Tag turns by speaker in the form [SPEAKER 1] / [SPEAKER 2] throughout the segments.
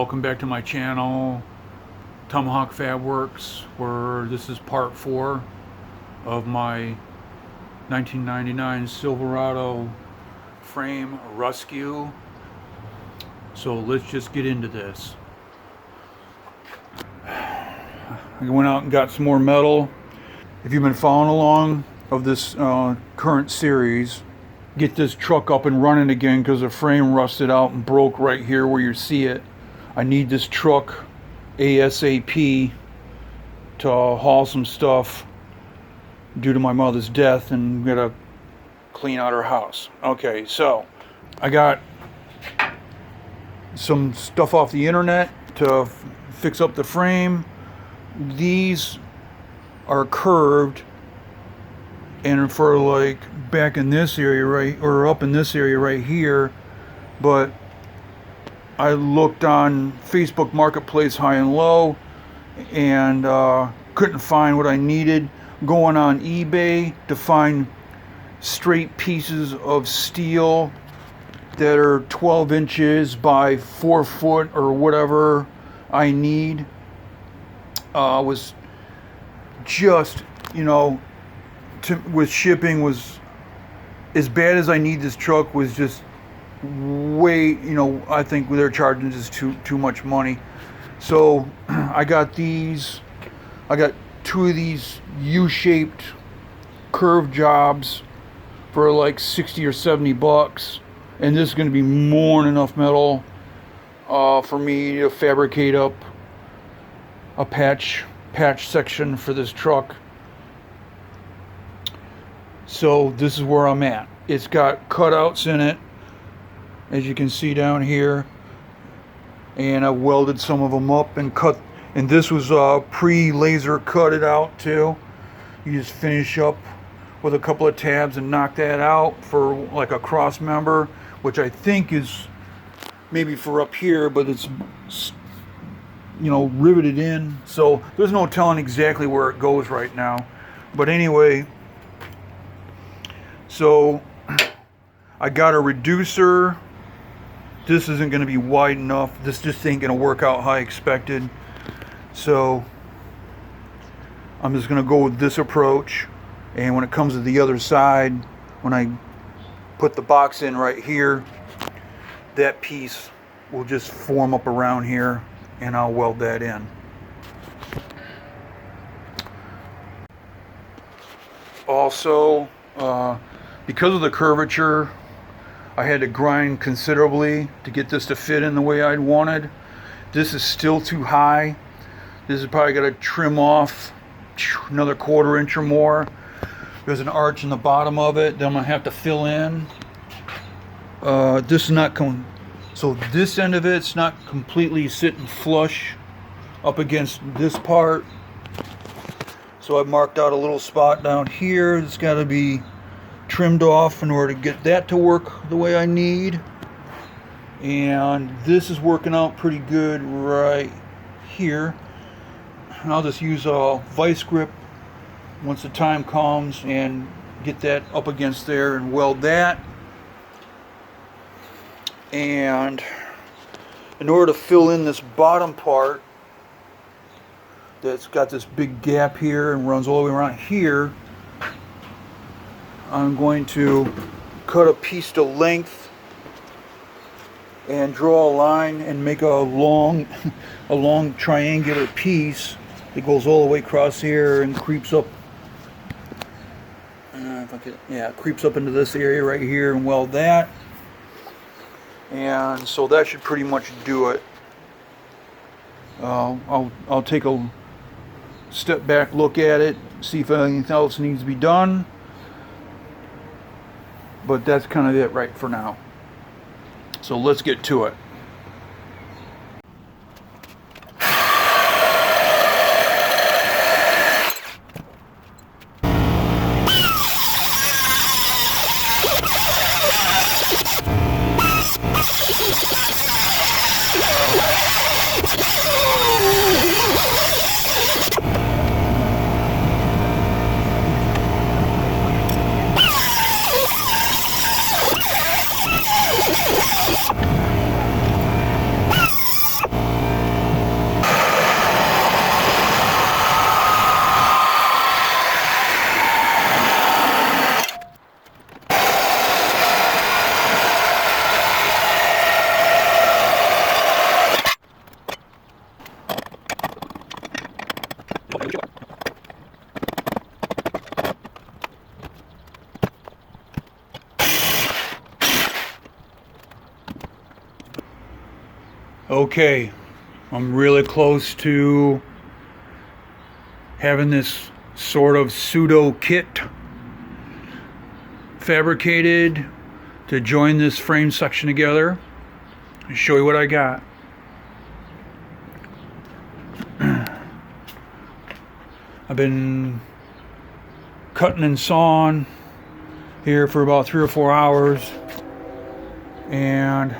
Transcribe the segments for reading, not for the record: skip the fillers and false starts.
[SPEAKER 1] welcome back to my channel, Tomahawk Fab Works, where this is part 4 of my 1999 Silverado frame Rustcue. So let's just get into this. I went out and got some more metal. If you've been following along of this current series, get this truck up and running again because the frame rusted out and broke right here where you see it. I need this truck ASAP to haul some stuff due to my mother's death, and I'm gonna clean out her house. Okay, so I got some stuff off the internet to fix up the frame. These are curved, and for like back in this area right, or up in this area right here, but I looked on Facebook Marketplace high and low and couldn't find what I needed. Going on eBay to find straight pieces of steel that are 12 inches by 4 foot or whatever I need was just, with shipping was as bad as I need. This truck was just way, I think they're charging just too much money. So I got these. I got 2 of these U-shaped curved jobs for like 60 or 70 bucks, and this is going to be more than enough metal for me to fabricate up a patch section for this truck. So this is where I'm at. It's got cutouts in it, as you can see down here, and I welded some of them up and cut, and this was pre-laser cut it out too. You just finish up with a couple of tabs and knock that out for like a cross member, which I think is maybe for up here, but it's riveted in, so there's no telling exactly where it goes right now. But anyway, so I got a reducer. This isn't going to be wide enough. This just ain't going to work out how I expected. So I'm just going to go with this approach. And when it comes to the other side, when I put the box in right here, that piece will just form up around here, and I'll weld that in. Also, because of the curvature, I had to grind considerably to get this to fit in the way I'd wanted. This is still too high. This is probably got to trim off another 1/4 inch or more. There's an arch in the bottom of it that I'm gonna have to fill in. This is not so this end of it's not completely sitting flush up against this part. So I've marked out a little spot down here. It's got to be trimmed off in order to get that to work the way I need. And this is working out pretty good right here. And I'll just use a vice grip once the time comes and get that up against there and weld that. And in order to fill in this bottom part that's got this big gap here and runs all the way around here, I'm going to cut a piece to length and draw a line and make a long triangular piece that goes all the way across here and creeps up. Creeps up into this area right here, and weld that. And so that should pretty much do it. I'll take a step back, look at it, see if anything else needs to be done. But that's kind of it right for now. So let's get to it. Okay, I'm really close to having this sort of pseudo kit fabricated to join this frame section together. I'll show you what I got. I've been cutting and sawing here for about 3 or 4 hours, and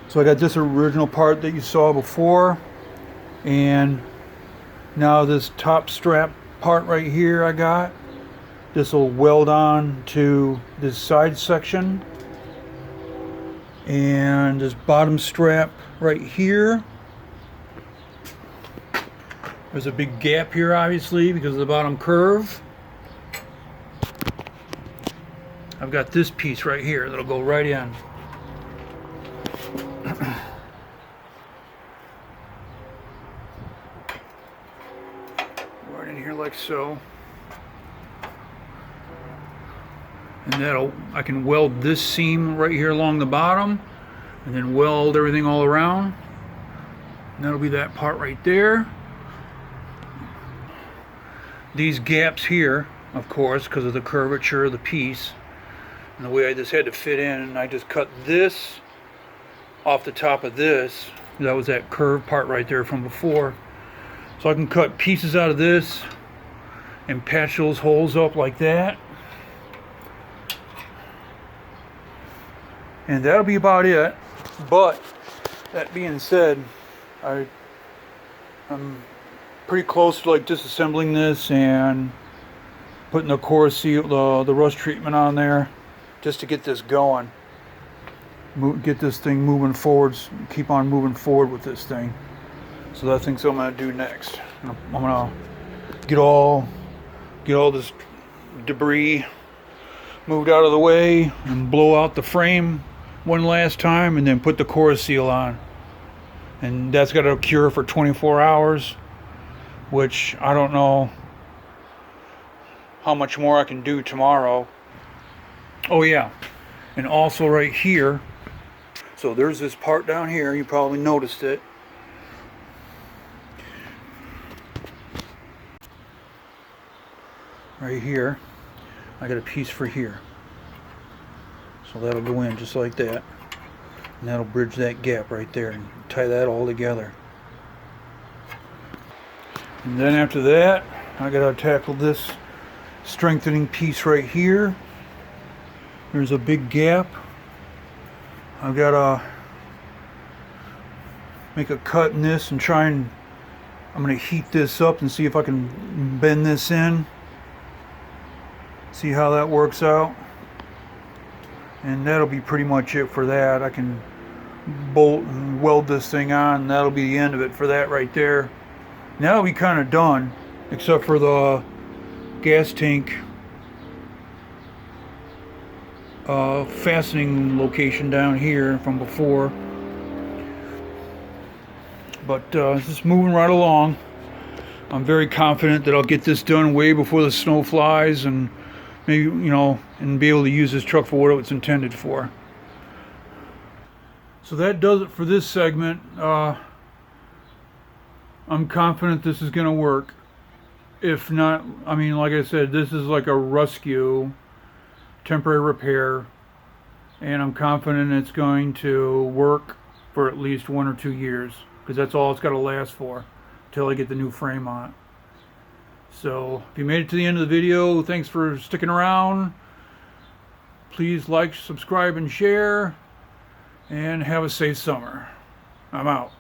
[SPEAKER 1] so I got this original part that you saw before, and now this top strap part right here I got. This will weld on to this side section, and this bottom strap right here. There's a big gap here, obviously, because of the bottom curve. I've got this piece right here that'll go right in. Right in here like so. And I can weld this seam right here along the bottom, and then weld everything all around. And that'll be that part right there. These gaps here, of course, because of the curvature of the piece and the way I just had to fit in, and I just cut this off the top of this. That was that curved part right there from before. So I can cut pieces out of this and patch those holes up like that. And that'll be about it. But that being said, I'm pretty close to like disassembling this and putting the core seal, the rust treatment on there, just to get this going. Get this thing moving forwards. Keep on moving forward with this thing. So that's things I'm gonna do next. I'm gonna get all this debris moved out of the way and blow out the frame one last time, and then put the core seal on. And that's got to cure for 24 hours, which I don't know how much more I can do tomorrow. Oh yeah, and also right here, so there's this part down here, you probably noticed it. Right here, I got a piece for here. So that'll go in just like that. And that'll bridge that gap right there and tie that all together. And then after that, I gotta tackle this strengthening piece right here. There's a big gap. I've gotta make a cut in this and I'm gonna heat this up and see if I can bend this in. See how that works out. And that'll be pretty much it for that. I can bolt and weld this thing on, and that'll be the end of it for that right there. Now that'll be kind of done, except for the gas tank fastening location down here from before. But it's just moving right along. I'm very confident that I'll get this done way before the snow flies, and maybe, and be able to use this truck for what it's intended for. So that does it for this segment. I'm confident this is going to work. If not, like I said, this is like a Rustcue temporary repair, and I'm confident it's going to work for at least 1 or 2 years, because that's all it's got to last for until I get the new frame on it. So if you made it to the end of the video, thanks for sticking around. Please like, subscribe, and share, and have a safe summer. I'm out.